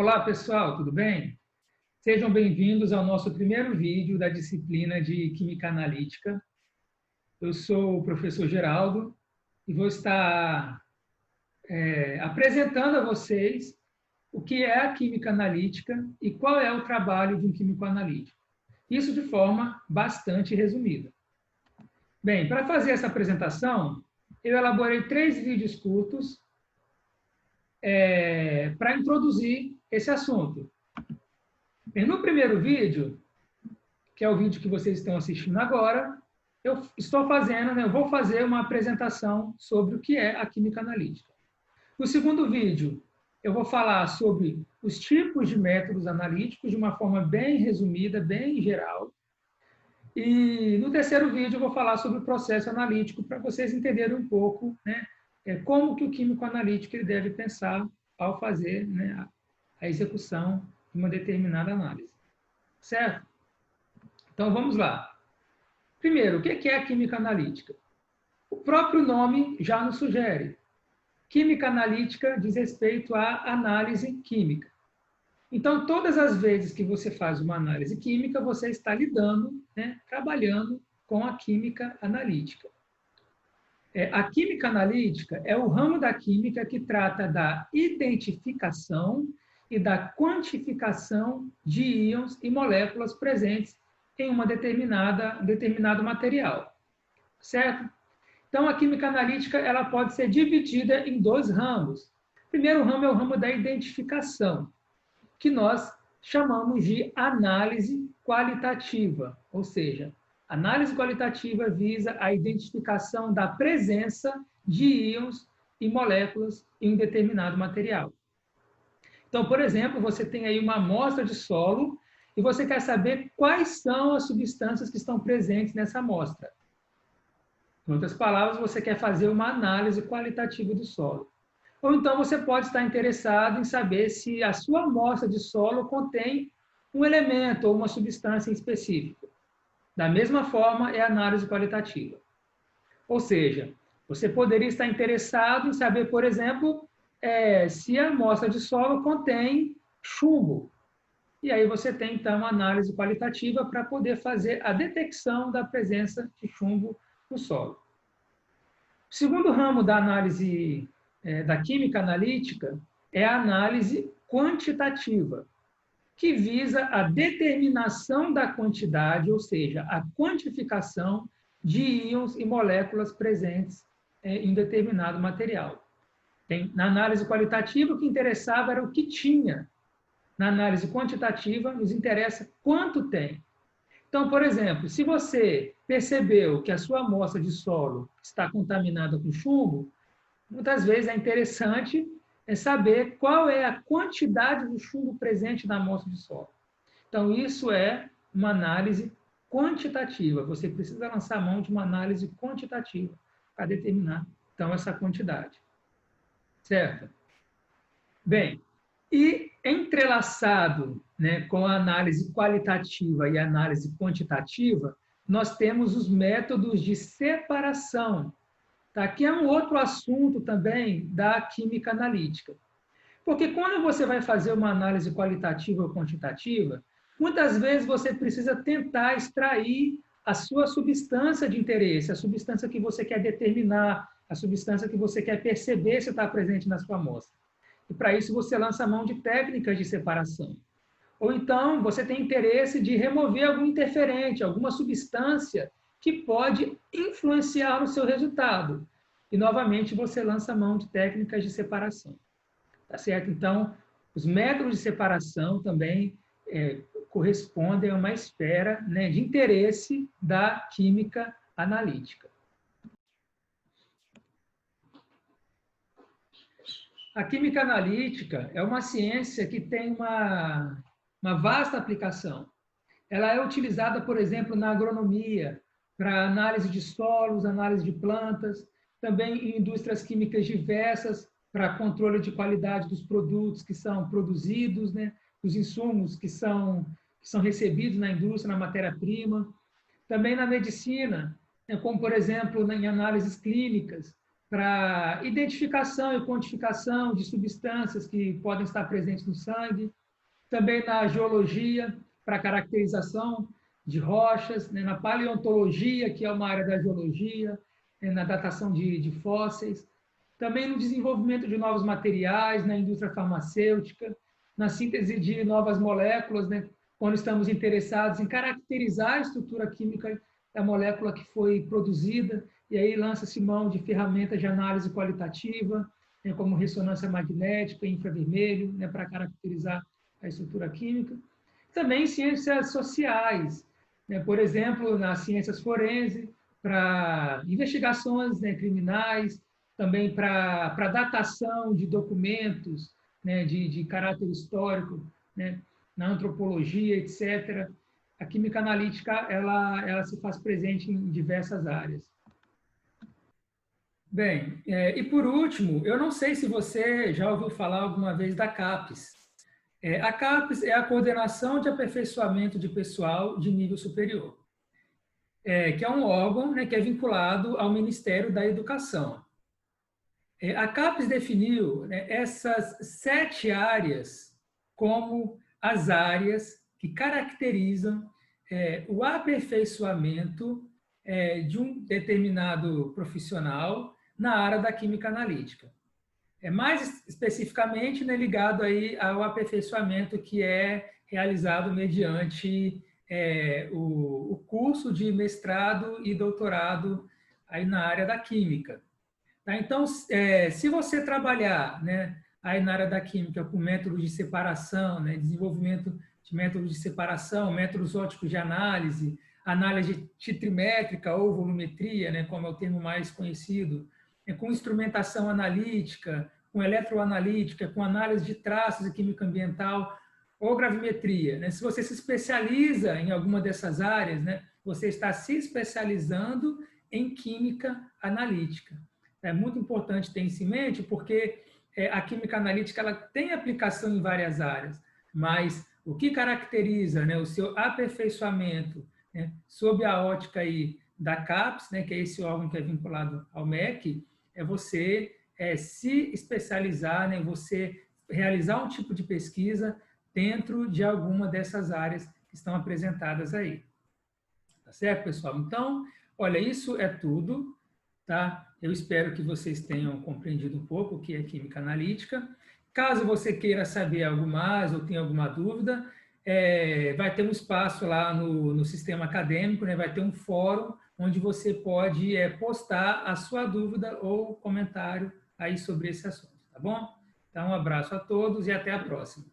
Olá, pessoal, tudo bem? Sejam bem-vindos ao nosso primeiro vídeo da disciplina de Química Analítica. Eu sou o professor Geraldo e vou estar apresentando a vocês o que é a Química Analítica e qual é o trabalho de um químico analítico. Isso de forma bastante resumida. Bem, para fazer essa apresentação, eu elaborei 3 vídeos curtos para introduzir esse assunto. Bem, no primeiro vídeo, que é o vídeo que vocês estão assistindo agora, eu vou fazer uma apresentação sobre o que é a química analítica. No segundo vídeo, eu vou falar sobre os tipos de métodos analíticos de uma forma bem resumida, bem geral. E no terceiro vídeo, eu vou falar sobre o processo analítico, para vocês entenderem um pouco, né, como que o químico analítico ele deve pensar ao fazer, né, a execução de uma determinada análise. Certo? Então, vamos lá. Primeiro, o que é a química analítica? O próprio nome já nos sugere. Química analítica diz respeito à análise química. Então, todas as vezes que você faz uma análise química, você está lidando, né, trabalhando com a química analítica. A química analítica é o ramo da química que trata da identificação e da quantificação de íons e moléculas presentes em determinado material. Certo? Então, a química analítica ela pode ser dividida em 2 ramos. O primeiro ramo é o ramo da identificação, que nós chamamos de análise qualitativa, ou seja, análise qualitativa visa a identificação da presença de íons e moléculas em um determinado material. Então, por exemplo, você tem aí uma amostra de solo e você quer saber quais são as substâncias que estão presentes nessa amostra. Em outras palavras, você quer fazer uma análise qualitativa do solo. Ou então você pode estar interessado em saber se a sua amostra de solo contém um elemento ou uma substância em específico. Da mesma forma, é a análise qualitativa. Ou seja, você poderia estar interessado em saber, por exemplo, se a amostra de solo contém chumbo. E aí você tem, então, uma análise qualitativa para poder fazer a detecção da presença de chumbo no solo. O segundo ramo da análise da química analítica é a análise quantitativa, que visa a determinação da quantidade, ou seja, a quantificação de íons e moléculas presentes em determinado material. Na análise qualitativa, o que interessava era o que tinha. Na análise quantitativa, nos interessa quanto tem. Então, por exemplo, se você percebeu que a sua amostra de solo está contaminada com chumbo, muitas vezes é interessante saber qual é a quantidade do chumbo presente na amostra de solo. Então, isso é uma análise quantitativa. Você precisa lançar a mão de uma análise quantitativa para determinar, então, essa quantidade. Certo? Bem, e entrelaçado, né, com a análise qualitativa e a análise quantitativa, nós temos os métodos de separação. Tá? Que é um outro assunto também da química analítica. Porque quando você vai fazer uma análise qualitativa ou quantitativa, muitas vezes você precisa tentar extrair a sua substância de interesse, a substância que você quer determinar, a substância que você quer perceber se está presente na sua amostra. E para isso você lança a mão de técnicas de separação. Ou então você tem interesse de remover algum interferente, alguma substância que pode influenciar no seu resultado. E, novamente, você lança a mão de técnicas de separação. Tá certo? Então, os métodos de separação também correspondem a uma esfera, né, de interesse da química analítica. A química analítica é uma ciência que tem uma vasta aplicação. Ela é utilizada, por exemplo, na agronomia, para análise de solos, análise de plantas, também em indústrias químicas diversas, para controle de qualidade dos produtos que são produzidos, né, dos insumos que são recebidos na indústria, na matéria-prima. Também na medicina, né, como, por exemplo, em análises clínicas, para identificação e quantificação de substâncias que podem estar presentes no sangue, também na geologia, para caracterização de rochas, né, na paleontologia, que é uma área da geologia, né, na datação de fósseis, também no desenvolvimento de novos materiais, na indústria farmacêutica, na síntese de novas moléculas, né, quando estamos interessados em caracterizar a estrutura química da molécula que foi produzida, e aí lança-se mão de ferramentas de análise qualitativa, né, como ressonância magnética, infravermelho, né, para caracterizar a estrutura química. Também ciências sociais, né, por exemplo, nas ciências forenses, para investigações, né, criminais, também para datação de documentos, né, de caráter histórico, né, na antropologia, etc. A química analítica ela se faz presente em diversas áreas. Bem, e por último, eu não sei se você já ouviu falar alguma vez da CAPES. A CAPES é a Coordenação de Aperfeiçoamento de Pessoal de Nível Superior, que é um órgão, né, que é vinculado ao Ministério da Educação. A CAPES definiu, né, essas 7 áreas como as áreas que caracterizam o aperfeiçoamento de um determinado profissional na área da química analítica. Mais especificamente, né, ligado aí ao aperfeiçoamento que é realizado mediante o curso de mestrado e doutorado aí na área da química. Tá? Então, se você trabalhar, né, aí na área da química com métodos de separação, né, desenvolvimento de métodos de separação, métodos ópticos de análise, análise titrimétrica ou volumetria, né, como é o termo mais conhecido, com instrumentação analítica, com eletroanalítica, com análise de traços e química ambiental ou gravimetria. Né? Se você se especializa em alguma dessas áreas, né, você está se especializando em química analítica. É muito importante ter isso em mente, porque a química analítica ela tem aplicação em várias áreas, mas o que caracteriza, né, o seu aperfeiçoamento, né, sob a ótica aí da CAPES, né, que é esse órgão que é vinculado ao MEC, é você se especializar, né, você realizar um tipo de pesquisa dentro de alguma dessas áreas que estão apresentadas aí. Tá certo, pessoal? Então, olha, isso é tudo, tá? Eu espero que vocês tenham compreendido um pouco o que é química analítica. Caso você queira saber algo mais ou tenha alguma dúvida, vai ter um espaço lá no sistema acadêmico, né? Vai ter um fórum onde você pode postar a sua dúvida ou comentário aí sobre esse assunto, tá bom? Então, um abraço a todos e até a próxima.